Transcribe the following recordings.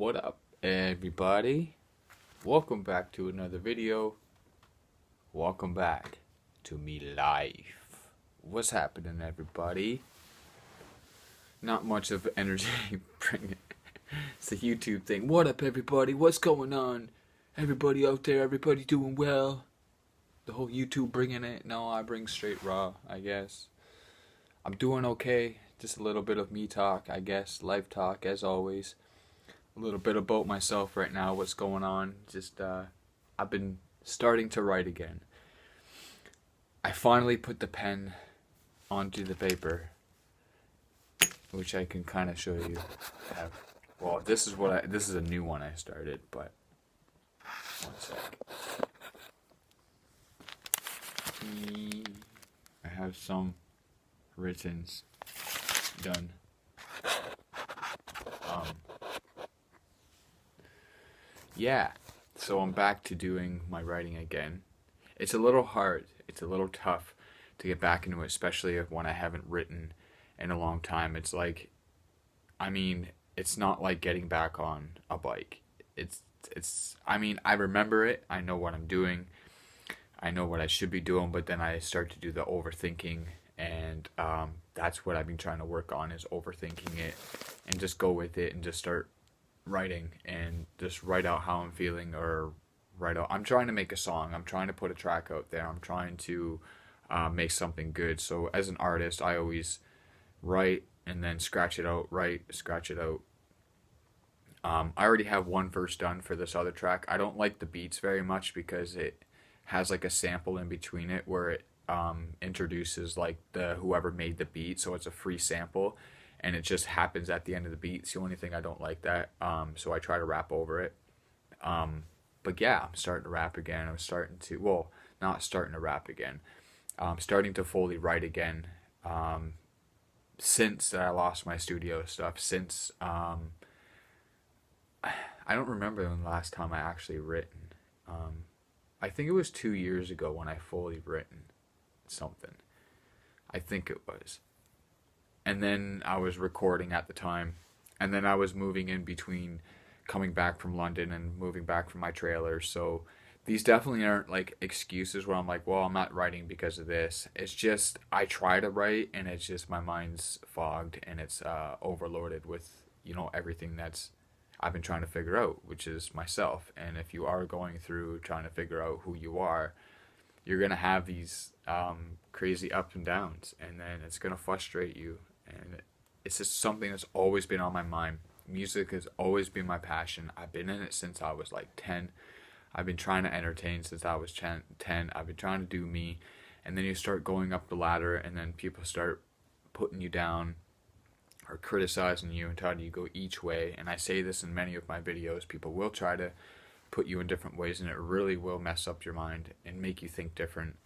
What up, everybody? Welcome back to another video. Welcome back to me life. What's happening, everybody? Not much of energy bringing. It's a YouTube thing. What up, everybody? What's going on? Everybody out there, everybody doing well? The whole YouTube bringing it. No, I bring straight raw, I guess. I'm doing okay. Just a little bit of me talk, I guess. Life talk, as always. A little bit about myself right now, what's going on. I've been starting to write again. I finally put the pen onto the paper, which I can kind of show you. Well, this is a new one I started, but one sec. I have some written done. Yeah, so I'm back to doing my writing again. It's a little hard, it's a little tough to get back into it, especially when I haven't written in a long time. It's not like getting back on a bike. I remember it, I know what I'm doing, I know what I should be doing, but then I start to do the overthinking, and that's what I've been trying to work on, is overthinking it, and just go with it, and just start writing and just write out how I'm feeling, or I'm trying to make a song, I'm trying to put a track out there, I'm trying to make something good. So as an artist, I always write and then scratch it out, scratch it out. I already have one verse done for this other track. I don't like the beats very much because it has like a sample in between it where it introduces like the whoever made the beat, so it's a free sample, and it just happens at the end of the beat. It's the only thing I don't like that. So I try to rap over it. But yeah, I'm starting to rap again. Not starting to rap again. Starting to fully write again. Since I lost my studio stuff. Since I don't remember when the last time I actually written. I think it was 2 years ago when I fully written something. I think it was. And then I was recording at the time, and then I was moving in between coming back from London and moving back from my trailer. So these definitely aren't like excuses where I'm like, well, I'm not writing because of this. It's just I try to write, and it's just my mind's fogged, and it's overloaded with everything that's I've been trying to figure out, which is myself. And if you are going through trying to figure out who you are, you're gonna have these crazy ups and downs, and then it's gonna frustrate you. And it's just something that's always been on my mind. Music has always been my passion. I've been in it since I was like 10. I've been trying to entertain since I was 10. I've been trying to do me. And then you start going up the ladder, and then people start putting you down or criticizing you and telling you to go each way. And I say this in many of my videos. People will try to put you in different ways, and it really will mess up your mind and make you think different.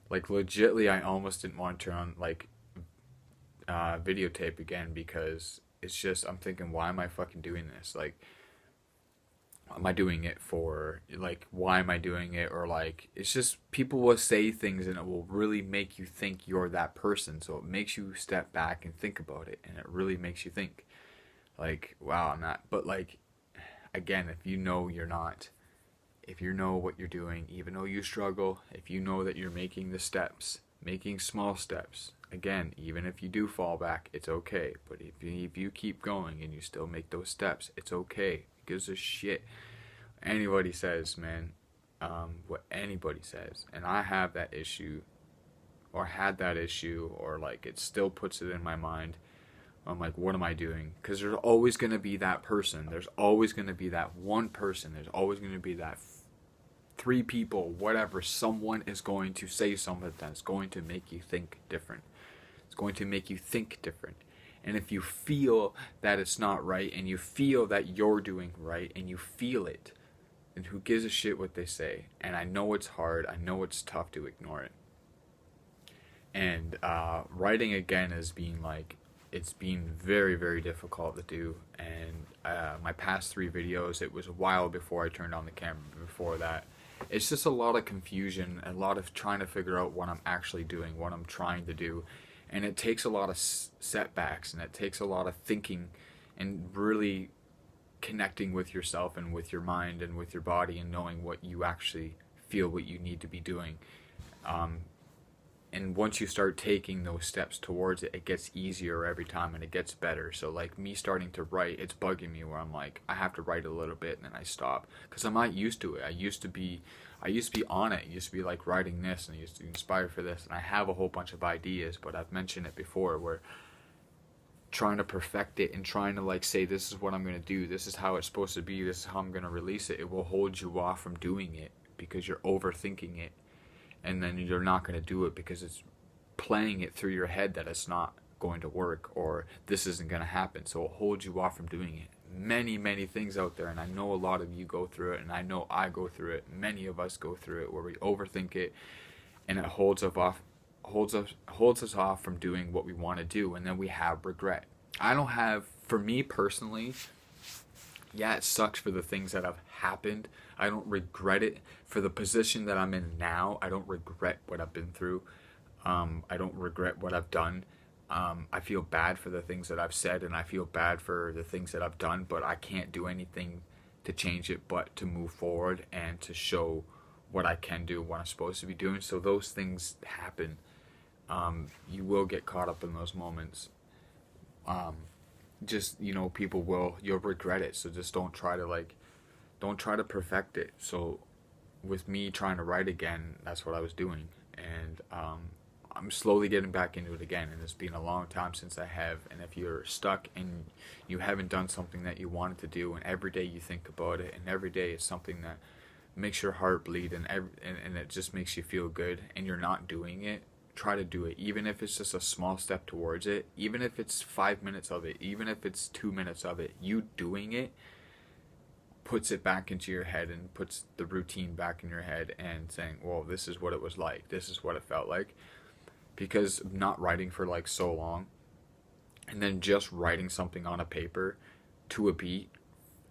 Like, legitly, I almost didn't want to turn on like videotape again, because it's just, I'm thinking, why am I fucking doing this? Like, am I doing it for, like, why am I doing it? Or like, it's just, people will say things and it will really make you think you're that person, so it makes you step back and think about it, and it really makes you think like, wow, I'm not. But like, again, if you know you're not, if you know what you're doing, even though you struggle, if you know that you're making the steps, making small steps, again, even if you do fall back, it's okay. But if you keep going and you still make those steps, it's okay. It gives a shit anybody says, man. What anybody says. And I have that issue, or had that issue, or like it still puts it in my mind. I'm like, what am I doing? Because there's always going to be that person. There's always going to be that one person. There's always going to be that three people, whatever. Someone is going to say something that's going to make you think different. It's going to make you think different. And if you feel that it's not right, and you feel that you're doing right, and you feel it, then who gives a shit what they say? And I know it's hard. I know it's tough to ignore it. And writing again has been like, it's been very, very difficult to do. And my past 3 videos, it was a while before I turned on the camera. Before that, it's just a lot of confusion, a lot of trying to figure out what I'm actually doing, what I'm trying to do. And it takes a lot of setbacks, and it takes a lot of thinking and really connecting with yourself and with your mind and with your body and knowing what you actually feel, what you need to be doing. Um, and once you start taking those steps towards it, it gets easier every time and it gets better. So like me starting to write, it's bugging me where I'm like, I have to write a little bit and then I stop because I'm not used to it. I used to be on it. I used to be like writing this and I used to be inspired for this, and I have a whole bunch of ideas, but I've mentioned it before where trying to perfect it and trying to like say this is what I'm going to do, this is how it's supposed to be, this is how I'm going to release it, it will hold you off from doing it because you're overthinking it, and then you're not going to do it because it's playing it through your head that it's not going to work or this isn't going to happen, so it holds you off from doing it. Many things out there, and I know a lot of you go through it, and I know I go through it, many of us go through it, where we overthink it and it holds us off from doing what we want to do, and then we have regret. I don't have, for me personally, yeah, it sucks for the things that have happened. I don't regret it. For the position that I'm in now, I don't regret what I've been through. I don't regret what I've done. I feel bad for the things that I've said, and I feel bad for the things that I've done, but I can't do anything to change it but to move forward and to show what I can do, what I'm supposed to be doing. So those things happen. You will get caught up in those moments. Just, you'll regret it. So just don't try to perfect it. So with me trying to write again, that's what I was doing. And I'm slowly getting back into it again. And it's been a long time since I have. And if you're stuck and you haven't done something that you wanted to do, and every day you think about it, and every day is something that makes your heart bleed, and it just makes you feel good, and you're not doing it, try to do it. Even if it's just a small step towards it, even if it's 5 minutes of it, even if it's 2 minutes of it, you doing it puts it back into your head and puts the routine back in your head and saying, well, this is what it was like, this is what it felt like. Because not writing for like so long, and then just writing something on a paper to a beat,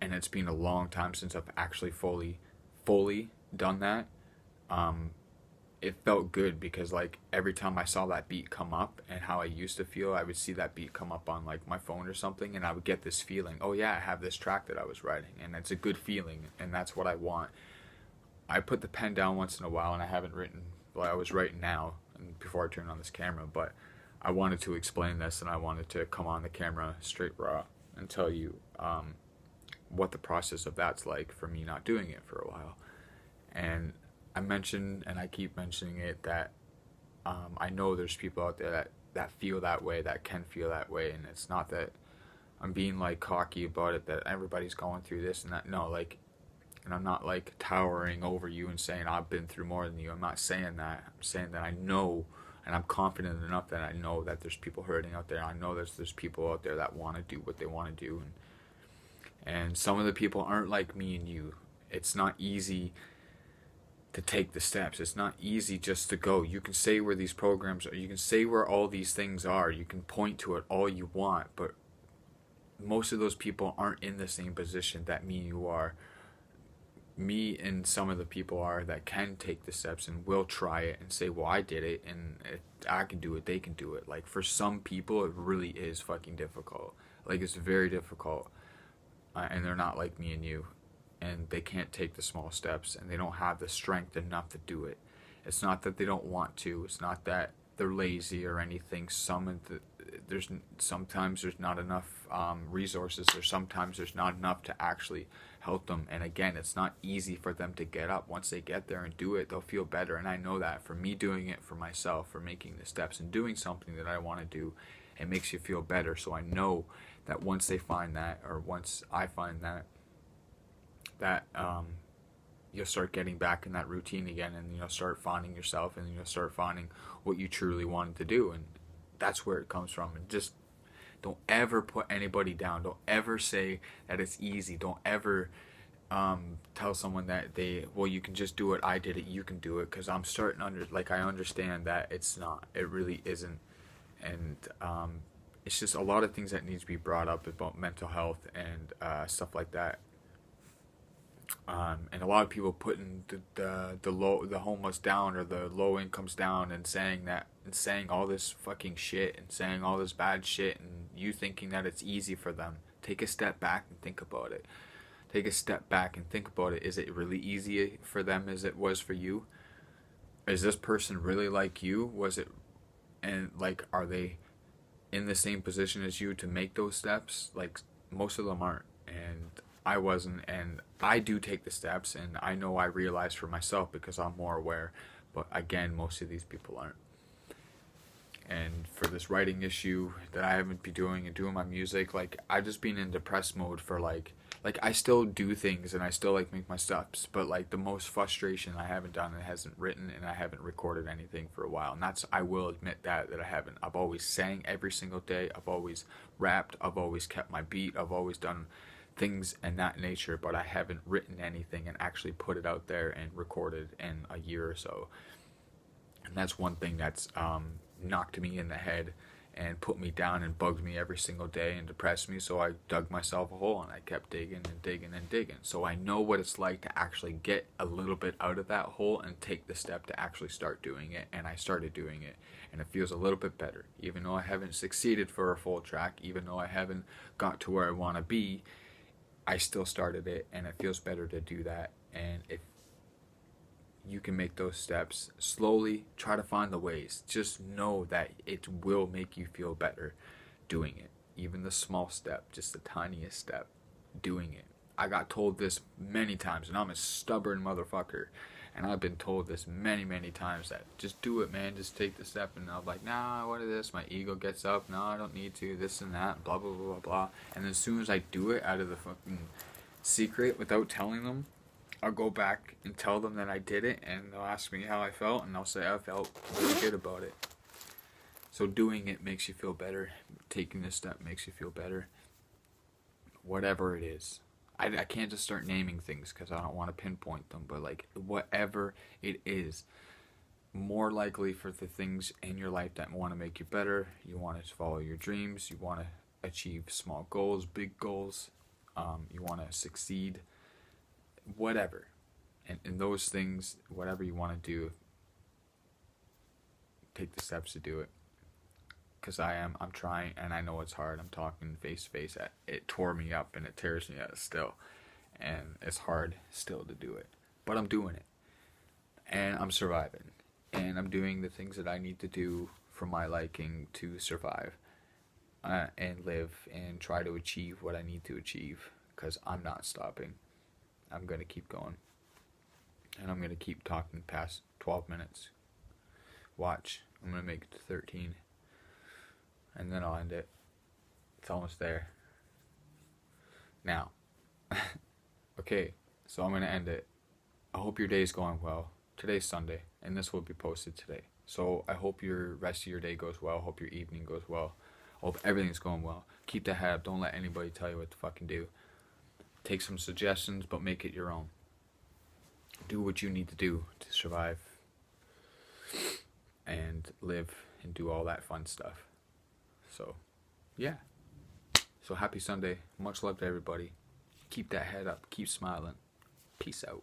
and it's been a long time since I've actually fully done that. It felt good because like every time I saw that beat come up, and how I used to feel, I would see that beat come up on like my phone or something, and I would get this feeling, oh yeah, I have this track that I was writing, and it's a good feeling, and that's what I want. I put the pen down once in a while, and I haven't written, well, I was writing now and before I turned on this camera, but I wanted to explain this, and I wanted to come on the camera straight raw and tell you what the process of that's like for me not doing it for a while. And I mentioned, and I keep mentioning it, that I know there's people out there that feel that way, that can feel that way, and it's not that I'm being like cocky about it, that everybody's going through this and that. No, like, and I'm not like towering over you and saying I've been through more than you. I'm not saying that. I'm saying that I know, and I'm confident enough that I know that there's people hurting out there. I know there's people out there that want to do what they want to do, and some of the people aren't like me and you. It's not easy to take the steps. It's not easy just to go. You can say where these programs are, you can say where all these things are, you can point to it all you want, but most of those people aren't in the same position that me and you are. Me and some of the people are that can take the steps and will try it and say, well, I did it, and if I can do it, they can do it. Like, for some people, it really is fucking difficult. Like, it's very difficult. And they're not like me and you, and they can't take the small steps, and they don't have the strength enough to do it. It's not that they don't want to. It's not that they're lazy or anything. Sometimes there's not enough resources, or sometimes there's not enough to actually help them. And again, it's not easy for them to get up. Once they get there and do it, they'll feel better. And I know that for me doing it for myself, for making the steps and doing something that I want to do, it makes you feel better. So I know that once they find that, or once I find that you'll start getting back in that routine again, and you'll start finding yourself, and you'll start finding what you truly wanted to do. And that's where it comes from. And just don't ever put anybody down. Don't ever say that it's easy. Don't ever tell someone that you can just do it, I did it, you can do it. Because I'm starting I understand that it's not. It really isn't. And it's just a lot of things that need to be brought up about mental health and stuff like that. And a lot of people putting the homeless down, or the low incomes down, and saying all this fucking shit, and saying all this bad shit, and you thinking that it's easy for them. Take a step back and think about it. Take a step back and think about it. Is it really easy for them as it was for you? Is this person really like you? Was it, and like, are they in the same position as you to make those steps? Like, most of them aren't. And I wasn't. And I do take the steps. And I know I realize for myself because I'm more aware. But again, most of these people aren't. And for this writing issue that I haven't been doing and doing my music, like, I've just been in depressed mode for like I still do things and I still like make my steps, but like the most frustration I haven't done, it hasn't written and I haven't recorded anything for a while. And that's, I will admit that I haven't. I've always sang every single day. I've always rapped. I've always kept my beat. I've always done things in that nature, but I haven't written anything and actually put it out there and recorded in a year or so. And that's one thing that's knocked me in the head and put me down and bugged me every single day and depressed me. So I dug myself a hole and I kept digging and digging and digging. So I know what it's like to actually get a little bit out of that hole and take the step to actually start doing it. And I started doing it, and it feels a little bit better. Even though I haven't succeeded for a full track, even though I haven't got to where I want to be, I still started it, and it feels better to do that. And if you can make those steps slowly, try to find the ways. Just know that it will make you feel better doing it. Even the small step, just the tiniest step, doing it. I got told this many times, and I'm a stubborn motherfucker, and I've been told this many, many times, that just do it, man, just take the step. And I'm like, nah, what is this? My ego gets up. No, I don't need to, this and that, blah, blah, blah, blah, blah. And as soon as I do it out of the fucking secret without telling them, I'll go back and tell them that I did it, and they'll ask me how I felt, and I'll say I felt really good about it. So doing it makes you feel better. Taking this step makes you feel better. Whatever it is. I can't just start naming things because I don't want to pinpoint them, but like, whatever it is, more likely for the things in your life that want to make you better. You want to follow your dreams. You want to achieve small goals, big goals. You want to succeed. Whatever, and those things, whatever you want to do, take the steps to do it. Because I'm trying, and I know it's hard. I'm talking face to face. It tore me up and it tears me up still, and it's hard still to do it, but I'm doing it, and I'm surviving, and I'm doing the things that I need to do for my liking to survive, and live and try to achieve what I need to achieve, because I'm not stopping. I'm going to keep going. And I'm going to keep talking past 12 minutes. Watch. I'm going to make it to 13. And then I'll end it. It's almost there. Now. Okay, so I'm going to end it. I hope your day's going well. Today's Sunday, and this will be posted today. So I hope your rest of your day goes well. I hope your evening goes well. I hope everything's going well. Keep the head up. Don't let anybody tell you what to fucking do. Take some suggestions, but make it your own. Do what you need to do to survive and live and do all that fun stuff. So, yeah. So happy Sunday. Much love to everybody. Keep that head up. Keep smiling. Peace out.